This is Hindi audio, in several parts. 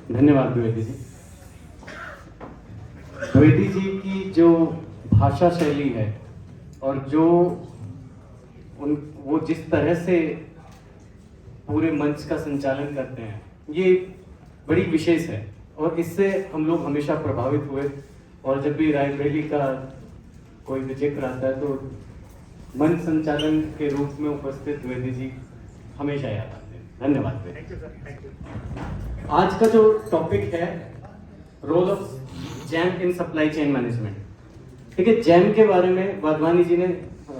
धन्यवाद द्विवेदी जी। द्विवेदी जी की जो भाषा शैली है और जो वो जिस तरह से पूरे मंच का संचालन करते हैं, ये बड़ी विशेष है और इससे हम लोग हमेशा प्रभावित हुए। और जब भी रायबरेली का कोई भी जिक्र आता है तो मंच संचालन के रूप में उपस्थित द्विवेदी जी हमेशा याद आते हैं। धन्यवाद। Thank you. आज का जो टॉपिक है role of jam in supply chain management. ठीक है, जैम के बारे में वाधवानी जी ने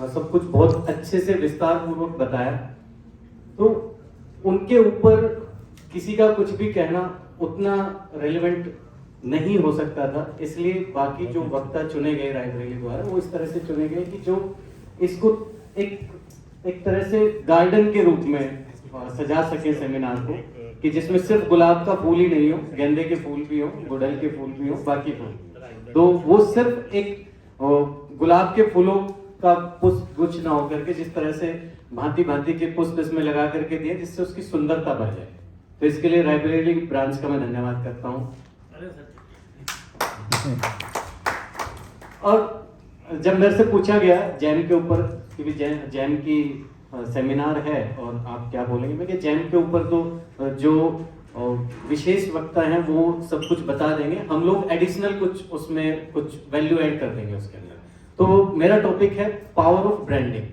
सब कुछ बहुत अच्छे से विस्तार पूर्वक बताया, तो उनके ऊपर किसी का कुछ भी कहना उतना रेलेवेंट नहीं हो सकता था। इसलिए बाकी जो वक्ता चुने गए रायबरेली द्वारा वो इस तरह से चुने गए कि जो इसको एक तरह से गार्डन के रूप में सजा सके सेमिनार को, कि जिसमें सिर्फ गुलाब का फूल ही नहीं हो, गेंदे के फूल भी हो, गुड़हल के फूल भी हो, बाकी फूल, तो वो सिर्फ एक गुलाब के फूलों का पुष्प गुच्छ ना होकर के जिस तरह से भांति भांति के पुष्प इसमें लगा करके दिए जिससे उसकी सुंदरता बढ़ जाए। तो इसके लिए रायबरेली ब्रांच का मैं धन्यवाद करता हूँ। और जब मेरे से पूछा गया जैम के ऊपर कि जैम की सेमिनार है और आप क्या बोलेंगे, मैं कि जैम के ऊपर तो जो विशेष वक्ता हैं वो सब कुछ बता देंगे, हम लोग एडिशनल कुछ उसमें कुछ वैल्यू ऐड कर देंगे उसके अंदर। तो मेरा टॉपिक है पावर ऑफ ब्रांडिंग।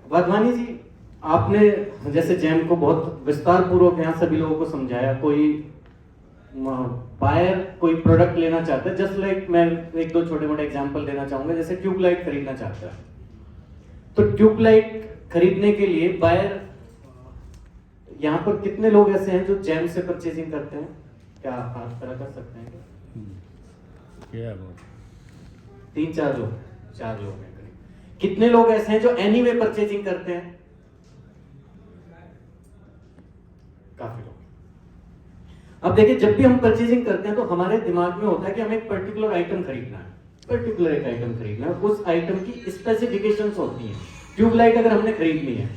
वाधवानी जी, आपने जैसे जैम को बहुत विस्तार पूर्वक यहाँ सभी लोगों को समझाया। कोई बायर कोई प्रोडक्ट लेना चाहता है, जस्ट लाइक मैं एक दो छोटे मोटे एग्जांपल देना चाहूंगा। जैसे ट्यूबलाइट खरीदना चाहता है, तो ट्यूबलाइट खरीदने के लिए बायर, यहाँ पर कितने लोग ऐसे हैं जो जैम से परचेजिंग करते हैं? क्या आप तरह कर सकते हैं? क्या 3-4 लोग, 4 लोग हैं करीब। कितने लोग ऐसे हैं जो एनीवे परचेजिंग करते हैं? काफी लोग। अब देखिए, जब भी हम परचेजिंग करते हैं तो हमारे दिमाग में होता है कि हमें एक पर्टिकुलर आइटम खरीदना है, पर्टिकुलर एक आइटम खरीदना है, उस आइटम की स्पेसिफिकेशंस होती हैं। ट्यूबलाइट अगर हमने खरीदनी है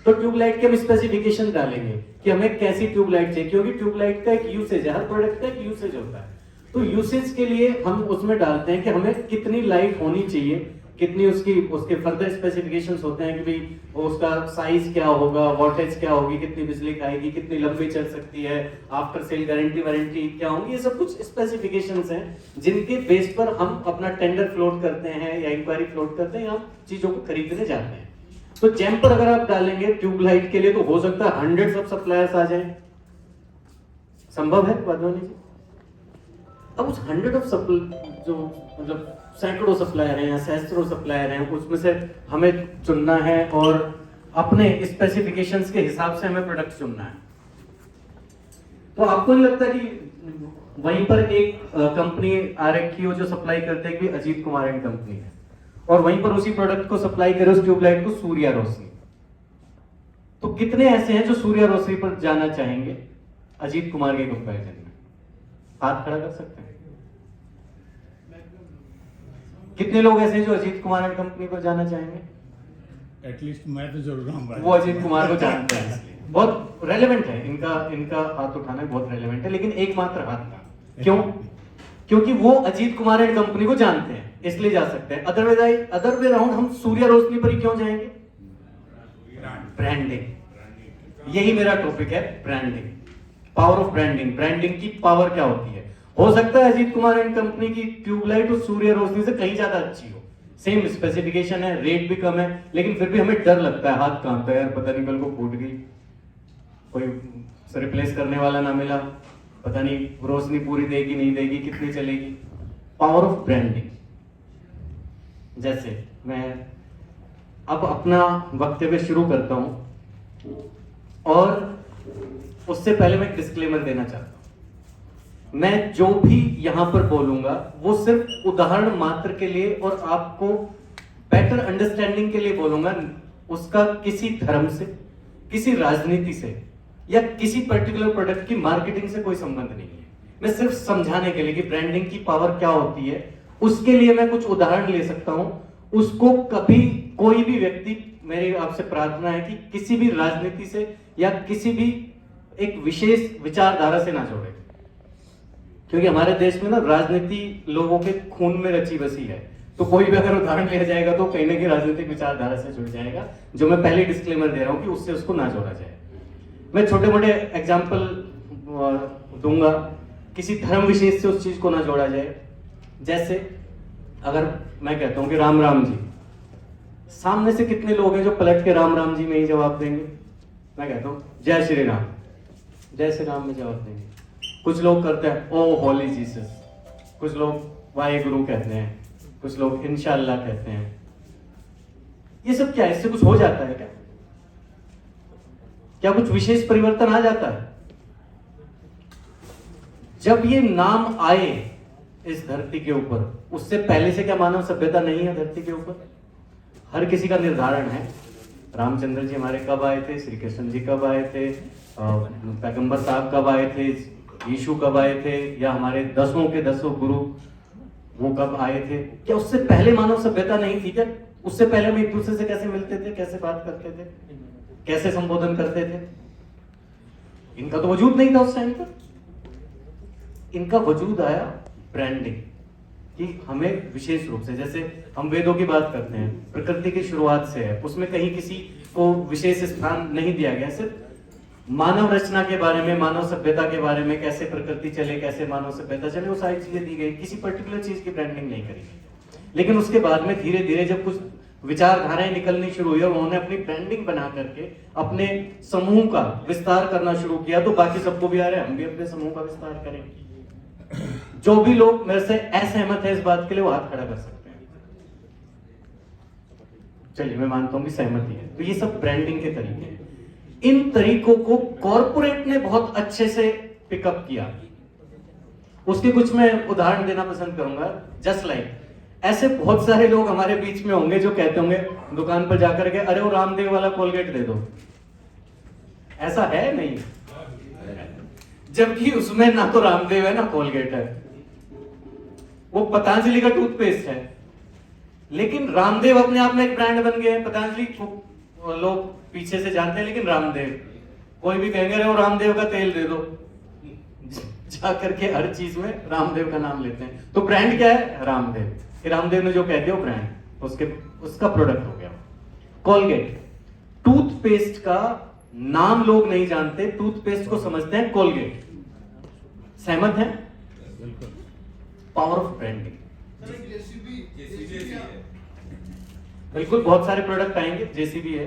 तो ट्यूबलाइट के हम स्पेसिफिकेशन डालेंगे कि हमें कैसी ट्यूबलाइट चाहिए, क्योंकि ट्यूबलाइट का एक यूसेज है, हर प्रोडक्ट का एक यूसेज होता है। तो यूसेज के लिए हम उसमें डालते हैं कि हमें कितनी लाइट होनी चाहिए, कितनी उसके फर्दर स्पेसिफिकेशंस होते हैं कि भाई उसका साइज क्या होगा, वोल्टेज क्या होगी, कितनी बिजली खाएगी, कितनी लंबी चल सकती है, आफ्टर सेल गारंटी वारंटी क्या होंगी। ये सब कुछ स्पेसिफिकेशंस हैं जिनके बेस पर हम अपना टेंडर फ्लोट करते हैं या इंक्वायरी फ्लोट करते हैं या हम चीजों को खरीदने जाते हैं। तो जैम पर अगर आप डालेंगे ट्यूबलाइट के लिए तो हो सकता है हंड्रेड्स ऑफ सप्लायर्स आ जाएं। संभव है वाधवानी जी? अब उस 100 ऑफ जो मतलब सैकड़ों सप्लायर हैं या सहस्त्रों सप्लायर हैं, उसमें से हमें चुनना है और अपने स्पेसिफिकेशंस के हिसाब से हमें प्रोडक्ट चुनना है। तो आपको नहीं लगता कि वहीं पर एक कंपनी आ रखी हो जो सप्लाई करते हैं कि अजीत कुमार एंड कंपनी है, और वहीं पर उसी प्रोडक्ट को सप्लाई करे उस ट्यूबलाइट को सूर्या रोशनी। तो कितने ऐसे हैं जो सूर्या रोशनी पर जाना चाहेंगे अजीत कुमार के कंपैरिजन में? हाथ खड़ा कर सकते हैं? कितने लोग ऐसे हैं जो अजीत कुमार एंड कंपनी पर जाना चाहेंगे? एटलीस्ट मैं तो जरूर हूँ। वो अजीत कुमार को जानते हैं, इसलिए बहुत रेलेवेंट है इनका हाथ उठाना बहुत रेलेवेंट है, लेकिन एकमात्र हाथ का। क्यों? क्योंकि वो अजीत कुमार एंड कंपनी को जानते हैं, इसलिए जा सकते हैं। अदर वे राउंड हम सूर्या रोशनी पर ही क्यों जाएंगे? ब्रांडिंग। यही मेरा टॉपिक है, branding, power of branding. Branding की पावर क्या होती है? हो सकता है अजीत कुमार एंड कंपनी की ट्यूबलाइट उस सूर्य रोशनी से कहीं ज्यादा अच्छी हो, सेम स्पेसिफिकेशन है, रेट भी कम है, लेकिन फिर भी हमें डर लगता है, हाथ कांपता है, यार पता नहीं कल को फूट गई, कोई रिप्लेस करने वाला ना मिला, पता नहीं रोशनी पूरी देगी नहीं देगी, कितनी चलेगी। Power of branding. जैसे मैं अब अपना वक्तव्य शुरू करता हूं और उससे पहले मैं डिस्क्लेमर देना चाहता हूं। मैं जो भी यहां पर बोलूंगा वो सिर्फ उदाहरण मात्र के लिए और आपको बेटर अंडरस्टैंडिंग के लिए बोलूंगा। उसका किसी धर्म से, किसी राजनीति से या किसी पर्टिकुलर प्रोडक्ट की मार्केटिंग से कोई संबंध नहीं है। मैं सिर्फ समझाने के लिए कि ब्रांडिंग की पावर क्या होती है, उसके लिए मैं कुछ उदाहरण ले सकता हूं। उसको कभी कोई भी व्यक्ति, मेरी आपसे प्रार्थना है कि किसी भी राजनीति से या किसी भी एक विशेष विचारधारा से ना जोड़े। क्योंकि हमारे देश में ना राजनीति लोगों के खून में रची बसी है, तो कोई भी अगर उदाहरण लिया जाएगा तो कहीं ना कहीं राजनीतिक विचारधारा से जुड़ जाएगा, जो मैं पहले डिस्क्लेमर दे रहा हूं कि उससे उसको ना जोड़ा जाए। मैं छोटे मोटे एग्जाम्पल दूंगा, किसी धर्म विशेष से उस चीज को ना जोड़ा जाए। जैसे अगर मैं कहता हूं कि राम राम जी, सामने से कितने लोग हैं जो पलट के राम राम जी में ही जवाब देंगे? मैं कहता हूं जय श्री राम, जय श्री राम में जवाब देंगे। कुछ लोग करते हैं ओ होली जीसस, कुछ लोग वाहेगुरु कहते हैं, कुछ लोग इंशाअल्लाह कहते हैं। ये सब क्या है? इससे कुछ हो जाता है क्या? क्या कुछ विशेष परिवर्तन आ जाता है? जब ये नाम आए इस धरती के ऊपर, उससे पहले से क्या मानव सभ्यता नहीं है धरती के ऊपर? हर किसी का निर्धारण है। रामचंद्र जी हमारे कब आए थे, श्री कृष्ण जी कब आए थे, पैगंबर साहब कब आए थे, यीशु कब आए थे, या हमारे 10 के 10 गुरु वो कब आए थे? क्या उससे पहले मानव सभ्यता नहीं थी क्या? उससे पहले हम एक दूसरे से कैसे मिलते थे, कैसे बात करते थे, कैसे संबोधन करते थे? इनका तो वजूद नहीं था उस टाइम पर। इनका वजूद आया ब्रांडिंग, कि हमें विशेष रूप से, जैसे हम वेदों की बात करते हैं, प्रकृति की शुरुआत से है, उसमें कहीं किसी को विशेष स्थान नहीं दिया गया। सिर्फ मानव रचना के बारे में, मानव सभ्यता के बारे में, कैसे प्रकृति चले, कैसे मानव सभ्यता चले, वो सारी चीजें दी गई। किसी पर्टिकुलर चीज की ब्रांडिंग नहीं करी गई। लेकिन उसके बाद में धीरे धीरे जब कुछ विचारधाराएं निकलनी शुरू हुई और उन्होंने अपनी ब्रांडिंग बना करके अपने समूह का विस्तार करना शुरू किया, तो बाकी सबको भी आ रहा है, हम भी अपने समूह का विस्तार करेंगे। जो भी लोग मेरे से असहमत है इस बात के लिए, वो हाथ खड़ा कर सकते हैं। चलिए मैं मानता हूं कि सहमति है। तो ये सब ब्रांडिंग के तरीके हैं। इन तरीकों को कॉर्पोरेट ने बहुत अच्छे से पिकअप किया। उसके कुछ मैं उदाहरण देना पसंद करूंगा। जस्ट लाइक ऐसे बहुत सारे लोग हमारे बीच में होंगे जो कहते होंगे दुकान पर जाकर के, अरे वो रामदेव वाला कोलगेट दे दो। ऐसा है नहीं, जबकि उसमें ना तो रामदेव है ना कोलगेट है, वो पतंजलि का टूथपेस्ट है। लेकिन रामदेव अपने आप में एक ब्रांड बन गए हैं। पतंजलि को लोग पीछे से जानते हैं, लेकिन रामदेव, कोई भी कहेंगे अरे वो रामदेव का तेल दे दो, जा करके हर चीज में रामदेव का नाम लेते हैं। तो ब्रांड क्या है? रामदेव। कि रामदेव ने जो कह दिया वो ब्रांड, उसका प्रोडक्ट हो गया। कोलगेट, टूथपेस्ट का नाम लोग नहीं जानते, टूथपेस्ट को समझते हैं कोलगेट। सहमत हैं? Power of branding. बिल्कुल, बहुत सारे प्रोडक्ट आएंगे। जेसीबी है,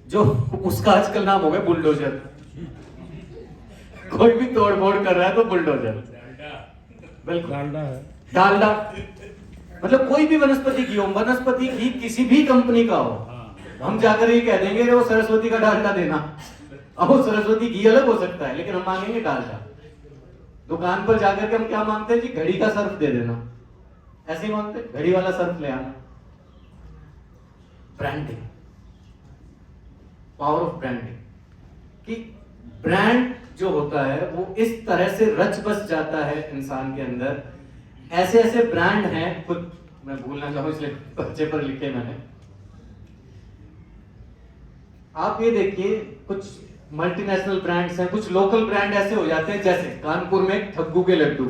जो उसका आजकल नाम हो गया बुलडोजर। कोई भी तोड़फोड़ कर रहा है तो बुलडोजर। बिल्कुल, डालडा, मतलब कोई भी वनस्पति घी हो, वनस्पति घी किसी भी कंपनी का हो, हम जाकर ये कह देंगे वो सरस्वती का डालडा देना। अब वो सरस्वती घी अलग हो सकता है, लेकिन हम मांगेंगे डालडा। दुकान पर जाकर के हम क्या मांगते हैं जी? घड़ी का सर्फ दे देना। ऐसे ही मांगते, घड़ी वाला सर्फ ले आना। Branding, power of branding. कि ब्रांड जो होता है वो इस तरह से रच बस जाता है इंसान के अंदर। ऐसे ऐसे ब्रांड हैं, खुद मैं भूलना चाहूं इसलिए पर्चे पर लिखे मैंने। आप ये देखिए, कुछ मल्टीनेशनल ब्रांड्स हैं, कुछ लोकल ब्रांड ऐसे हो जाते हैं, जैसे कानपुर में ठग्गू के लड्डू।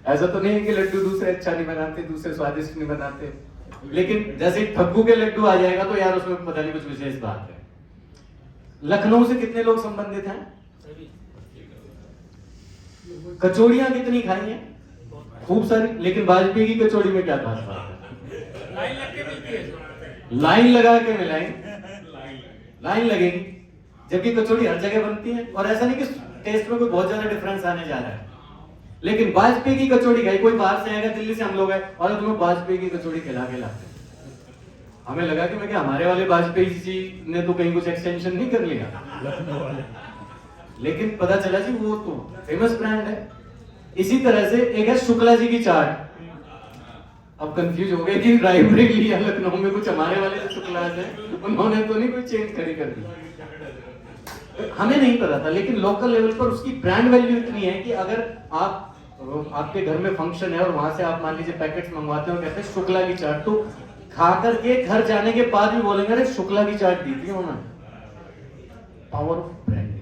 ऐसा तो नहीं है कि लड्डू दूसरे अच्छा नहीं बनाते, दूसरे स्वादिष्ट नहीं बनाते, लेकिन जैसे ठग्गू के लड्डू आ जाएगा तो यार उसमें पता नहीं कुछ विशेष बात है। लखनऊ से कितने लोग संबंधित हैं? कचौड़ियां कितनी खाई हैं? खूब सारी। लेकिन वाजपेयी की कचौड़ी में क्या खास बात है? लाइन लग के मिलती है। लाइन लगा के मिलाएंगे, लाइन लगेगी, जबकि कचौड़ी हर जगह बनती है। और ऐसा नहीं कि टेस्ट में कोई बहुत ज्यादा डिफरेंस आने जा रहा है। लेकिन वाजपेयी की कचौड़ी खाई, कोई बाहर से आएगा, दिल्ली से हम लोग आए और तुम्हें वाजपेयी की कचौड़ी खिला के लाते हैं। हमें लगा कि मैं क्या, हमारे वाले वाजपेयी जी ने तो कहीं कुछ एक्सटेंशन नहीं कर लिया लखनऊ वाले। लेकिन पता चला जी वो तो फेमस ब्रांड है। इसी तरह से एक है शुक्ला जी की चाट। अब कंफ्यूज हो गए कि रायबरेली या लखनऊ में कुछ हमारे वाले जो शुक्ला है उन्होंने तो नहीं कोई चेंज खड़ी कर दी। हमें नहीं पता था, लेकिन लोकल लेवल पर उसकी ब्रांड वैल्यू इतनी है कि अगर आपके घर में फंक्शन है और वहां से आप मान लीजिए पैकेट्स मंगवाते हो, कहते हैं शुक्ला की चाट, तो खाकर के घर जाने के बाद भी बोलेंगे अरे शुक्ला की चाट दी थी उन्होंने। Power of branding.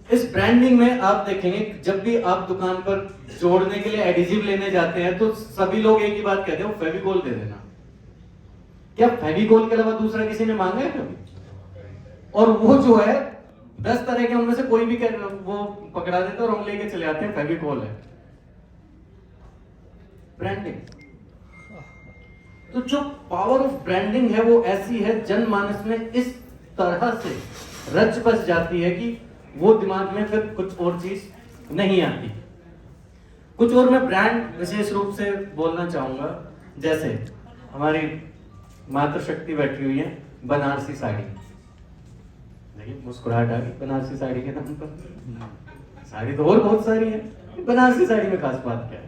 इस ब्रांडिंग में आप देखेंगे जब भी आप दुकान पर जोड़ने के लिए एडिजिव लेने जाते हैं तो सभी लोग एक ही बात कहते हैं, फेविकोल दे देना। क्या फेविकोल के अलावा दूसरा किसी ने मांगा है कभी? और वो जो है 10 तरह के उनमें से कोई भी वो पकड़ा देता है और हम लेके चले आते हैं फेविकोल है। ब्रांडिंग, तो जो पावर ऑफ ब्रांडिंग है वो ऐसी है, जनमानस में इस तरह से रच बस जाती है कि वो दिमाग में फिर कुछ और चीज नहीं आती। कुछ और मैं ब्रांड विशेष रूप से बोलना चाहूंगा, जैसे हमारी मातृशक्ति बैठी हुई है, बनारसी साड़ी। देखिए मुस्कुराहट आ गई बनारसी साड़ी के नाम पर। साड़ी तो और बहुत सारी है, बनारसी साड़ी में खास बात क्या है?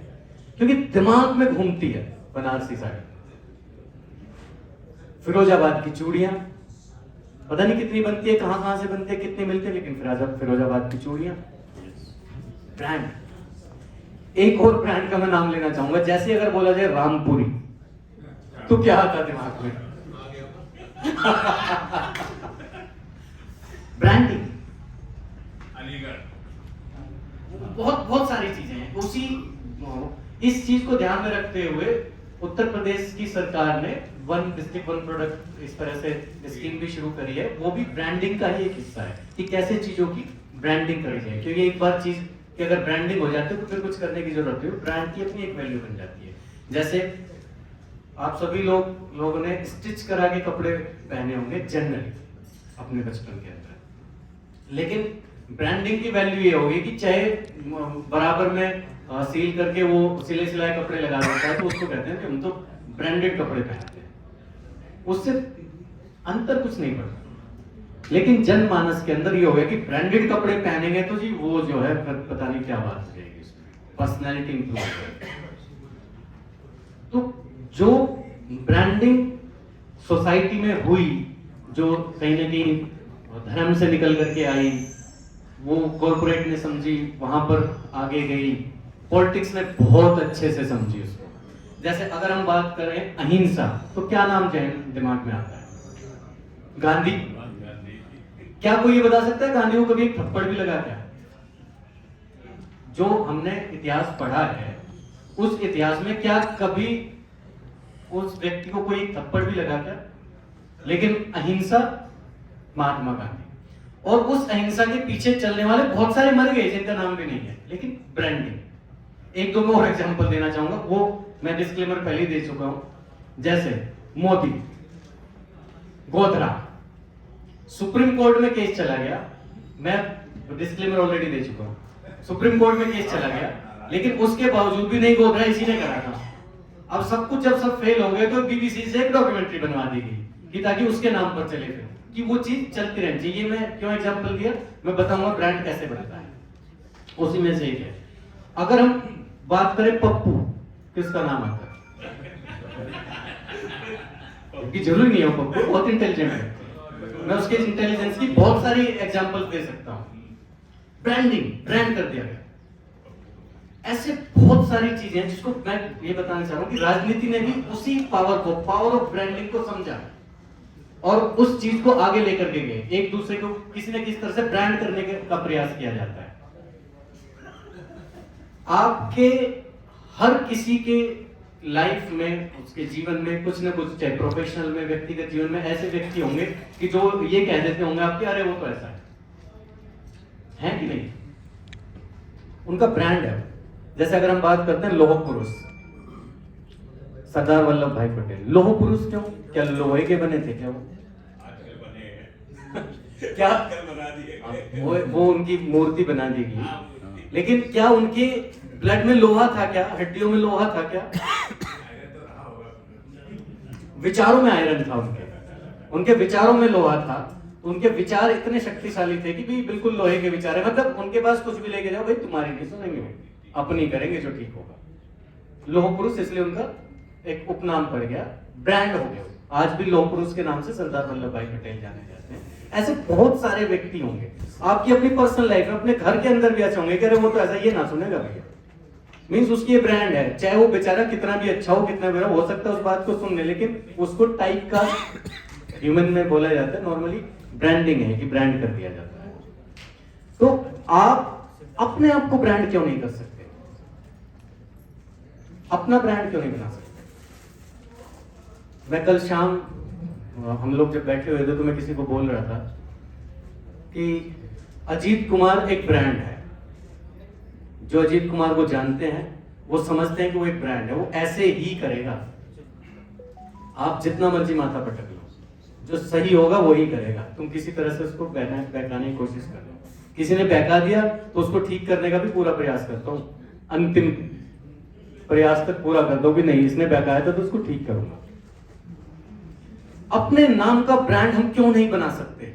क्योंकि दिमाग में घूमती है बनारसी साड़ी। फिरोजाबाद की चूड़ियां, पता नहीं कितनी बनती है, कहां कहां से बनती है, कितनी मिलती है, लेकिन फिरोजाबाद की चूड़ियां ब्रांड। एक और ब्रांड का मैं नाम लेना चाहूंगा, जैसे अगर बोला जाए रामपुरी, तो क्या आता दिमाग में? ब्रांडिंग, अलीगढ़, बहुत बहुत सारी चीजें हैं। उसी इस चीज को ध्यान में रखते हुए उत्तर प्रदेश की सरकार ने वन डिस्ट्रिक्ट वन प्रोडक्ट इस तरह से स्कीम भी शुरू करी है। वो भी ब्रांडिंग का ही एक हिस्सा है कि कैसे चीजों की ब्रांडिंग करी जाए, क्योंकि एक बार चीज की अगर ब्रांडिंग हो जाती है तो फिर कुछ करने की जरूरत नहीं है। ब्रांड की अपनी एक वैल्यू बन जाती है। जैसे आप सभी लोगों ने स्टिच करा के कपड़े पहने होंगे जनरली अपने बचपन के अंदर, लेकिन ब्रांडिंग की वैल्यू ये होगी कि चाहे बराबर में सील करके वो सिले सिलाए कपड़े लगा देता है तो उसको कहते हैं कि हम तो ब्रांडेड कपड़े पहनते हैं। उससे अंतर कुछ नहीं पड़ता। लेकिन जनमानस के अंदर ये हो गया कि ब्रांडेड कपड़े पहनेंगे तो जी वो जो है पता नहीं क्या बात हो जाएगी, उसमें पर्सनैलिटी इंप्रूव हो। तो जो ब्रांडिंग सोसाइटी में हुई, जो कहीं ना कहीं धर्म से निकल करके आई, वो कॉर्पोरेट ने समझी, वहां पर आगे गई, पॉलिटिक्स ने बहुत अच्छे से समझी उसको। जैसे अगर हम बात करें अहिंसा, तो क्या नाम दिमाग में आता है? गांधी। क्या कोई ये बता सकता है गांधी को कभी एक थप्पड़ भी लगा क्या? जो हमने इतिहास पढ़ा है उस इतिहास में क्या कभी उस व्यक्ति को कोई एक थप्पड़ भी लगा क्या? लेकिन अहिंसा, महात्मा गांधी, और उस अहिंसा के पीछे चलने वाले बहुत सारे मर गए जिनका नाम भी नहीं है, लेकिन ब्रांडिंग। एक दो मैं और एग्जांपल देना चाहूंगा, वो मैं डिस्क्लेमर पहले ही दे चुका हूं। जैसे मोदी, गोधरा, सुप्रीम कोर्ट में केस चला गया, मैं डिस्क्लेमर ऑलरेडी दे चुका हूं। सुप्रीम कोर्ट में केस चला गया, लेकिन उसके बावजूद भी नहीं, गोधरा इसी ने करा था। अब सब कुछ जब सब फेल हो गए तो बीबीसी से एक डॉक्यूमेंट्री बनवा दी गई कि ताकि उसके नाम पर चले फिर, कि वो चीज चलती रहनी चाहिए। मैं क्यों एग्जांपल दिया, मैं बताऊंगा ब्रांड कैसे बनता है। उसी में से एक है, अगर हम बात करें पप्पू, किसका नाम आता है? कि जरूरी नहीं हो, पप्पू बहुत इंटेलिजेंट है, मैं उसके इंटेलिजेंस की बहुत सारी एग्जांपल दे सकता हूं। ब्रांडिंग, ब्रांड कर दिया गया। ऐसे बहुत सारी चीजें जिसको मैं ये बताना चाह रहा हूं कि राजनीति ने भी उसी पावर को, पावर ऑफ ब्रांडिंग को समझा और उस चीज को आगे लेकर के गए। एक दूसरे को किसी न किसी तरह से ब्रांड करने का प्रयास किया जाता है। आपके हर किसी के लाइफ में, उसके जीवन में कुछ ना कुछ, चाहे प्रोफेशनल में, व्यक्तिगत जीवन में, ऐसे व्यक्ति होंगे कि जो ये कह देते होंगे आपके, अरे वो तो ऐसा है कि नहीं? उनका ब्रांड है। जैसे अगर हम बात करते हैं लौह पुरुष, सरदार वल्लभ भाई पटेल। लौह पुरुष क्यों? क्या लोहे के बने थे क्या वो? आजकल बने हैं। क्या आजकल बना दिए। वो उनकी मूर्ति बना दी गई, लेकिन क्या उनके ब्लड में लोहा था क्या? हड्डियों में लोहा था क्या? विचारों में आयरन था उनके विचारों में लोहा था। उनके विचार इतने शक्तिशाली थे कि भी बिल्कुल लोहे के विचार है। मतलब उनके पास कुछ भी लेके जाओ, भाई तुम्हारी नहीं सुनेंगे, अपनी करेंगे जो ठीक होगा। लौह पुरुष इसलिए उनका एक उपनाम पड़ गया, ब्रांड हो गया। आज भी लौह पुरुष के नाम से सरदार वल्लभ भाई पटेल जाने जाते हैं। ऐसे बहुत सारे व्यक्ति होंगे आपकी अपनी पर्सनल लाइफ में, अपने घर के अंदर भी ऐसे होंगे कि अरे वो तो ऐसा, ये ना सुनेगा भैया। मीन्स उसकी ये ब्रांड है, चाहे वो बेचारा कितना भी अच्छा हो, कितना बुरा हो सकता है उस बात को सुनने, लेकिन उसको टाइप का, ह्यूमन में बोला जाता है नॉर्मली, ब्रांडिंग है कि ब्रांड कर दिया जाता है। तो आप अपने आप को ब्रांड क्यों नहीं कर सकते? अपना ब्रांड क्यों नहीं बना सकते? मैं कल शाम हम लोग जब बैठे हुए थे तो मैं किसी को बोल रहा था कि अजीत कुमार एक ब्रांड है। जो अजीत कुमार को जानते हैं वो समझते हैं कि वो एक ब्रांड है, वो ऐसे ही करेगा। आप जितना मर्जी माथा पटक लो, जो सही होगा वो ही करेगा। तुम किसी तरह से उसको बहकाने की कोशिश कर लो, किसी ने बहका दिया तो उसको ठीक करने का भी पूरा प्रयास करता हूं, अंतिम प्रयास तक पूरा कर दो कि नहीं इसने बहकाया था तो उसको ठीक करूंगा। अपने नाम का ब्रांड हम क्यों नहीं बना सकते?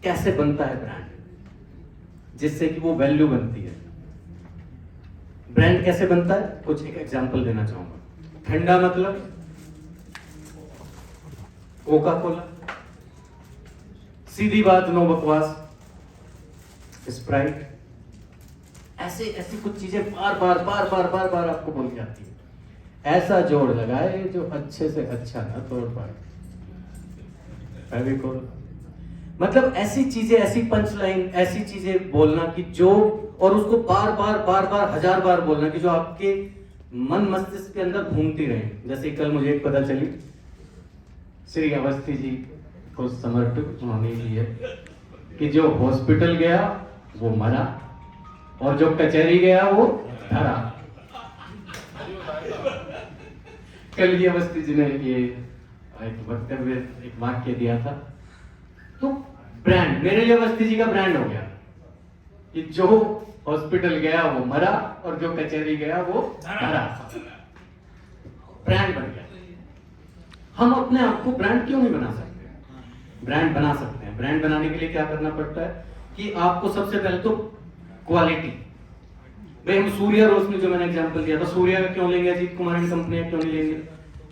कैसे बनता है ब्रांड? जिससे कि वो वैल्यू बनती है। ब्रांड कैसे बनता है? कुछ एक एग्जांपल देना चाहूंगा। ठंडा मतलब कोका कोला, सीधी बात नो बकवास स्प्राइट। ऐसे ऐसी कुछ चीजें बार बार बार बार बार बार आपको बोल के आती है। ऐसा जोड़ लगाए जो अच्छे से अच्छा ना तोड़ पाए, फेविकोल। मतलब ऐसी चीजें, ऐसी पंच लाइन, ऐसी चीजें बोलना कि जो, और उसको बार बार बार बार हजार बार बोलना कि जो आपके मन मस्तिष्क के अंदर घूमती रहे। जैसे कल मुझे एक पता चली, श्री अवस्थी जी को समर्पित होने की है कि जो हॉस्पिटल गया वो मरा और जो कचहरी गया वो धरा। कल ये अवस्थी जी ने ये एक वक्तव्य, एक वाक्य दिया था। तो ब्रांड मेरे लिए अवस्थी जी का ब्रांड हो गया कि जो हॉस्पिटल गया वो मरा और जो कचहरी गया वो धरा। ब्रांड बन गया। हम अपने आप को ब्रांड क्यों नहीं बना सकते? ब्रांड बना सकते हैं। ब्रांड बनाने के लिए क्या करना पड़ता है कि आपको सबसे पहले तो क्वालिटी। भाई हम सूर्या रोशनी, जो मैंने एग्जांपल दिया था, सूर्या का क्यों लेंगे, अजीत कुमार एंड कंपनी क्यों नहीं लेंगे?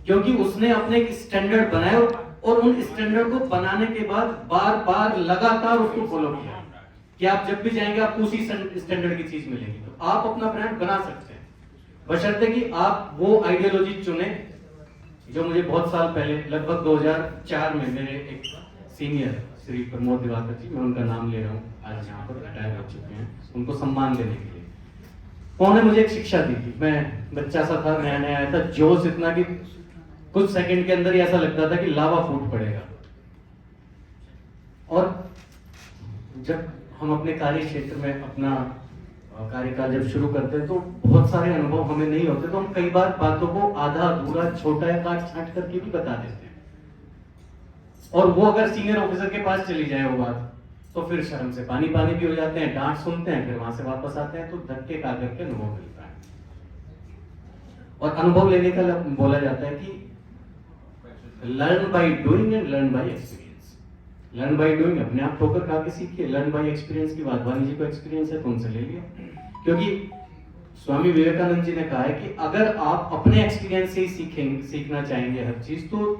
क्योंकि उसने अपने एक स्टैंडर्ड बनाए और उन स्टैंडर्ड को बनाने के बाद बार बार लगातार उसको फॉलो किया कि आप जब भी जाएंगे आपको उसी स्टैंडर्ड की चीज मिलेगी। तो आप अपना ब्रांड बना सकते हैं, बशर्ते कि आप वो आइडियोलॉजी चुने जो मुझे बहुत साल पहले, लगभग 2004 में मेरे एक सीनियर श्री प्रमोद दिवाकर जी, मैं उनका नाम ले रहा हूँ, आज यहाँ पर रिटायर हो चुके हैं, उनको सम्मान देने के लिए उन्होंने मुझे एक शिक्षा दी थी। मैं बच्चा सा था, नया नया आया था, जोश इतना कि कुछ सेकंड के अंदर ही ऐसा लगता था कि लावा फूट पड़ेगा। और जब हम अपने कार्य क्षेत्र में अपना कार्यकाल जब शुरू करते हैं तो बहुत सारे अनुभव हमें नहीं होते, तो हम कई बार बातों को आधा अधूरा, छोटा या काट छांट करके भी बता देते हैं। और वो अगर सीनियर ऑफिसर के पास चली जाए वो बात, तो फिर शर्म से पानी पानी भी हो जाते हैं, डांट सुनते हैं, फिर वहां से वापस आते हैं, तो धक्के खा करके अनुभव मिलता है। और अनुभव लेने का बोला जाता है कि learn by doing and learn by experience. Learn by doing, अपने आप ठोकर खा के सीखिए। लर्न बाय एक्सपीरियंस की बात वानी जी को एक्सपीरियंस है तो उनसे ले लिया। क्योंकि स्वामी विवेकानंद जी ने कहा है कि अगर आप अपने एक्सपीरियंस से ही सीखना चाहेंगे हर चीज, तो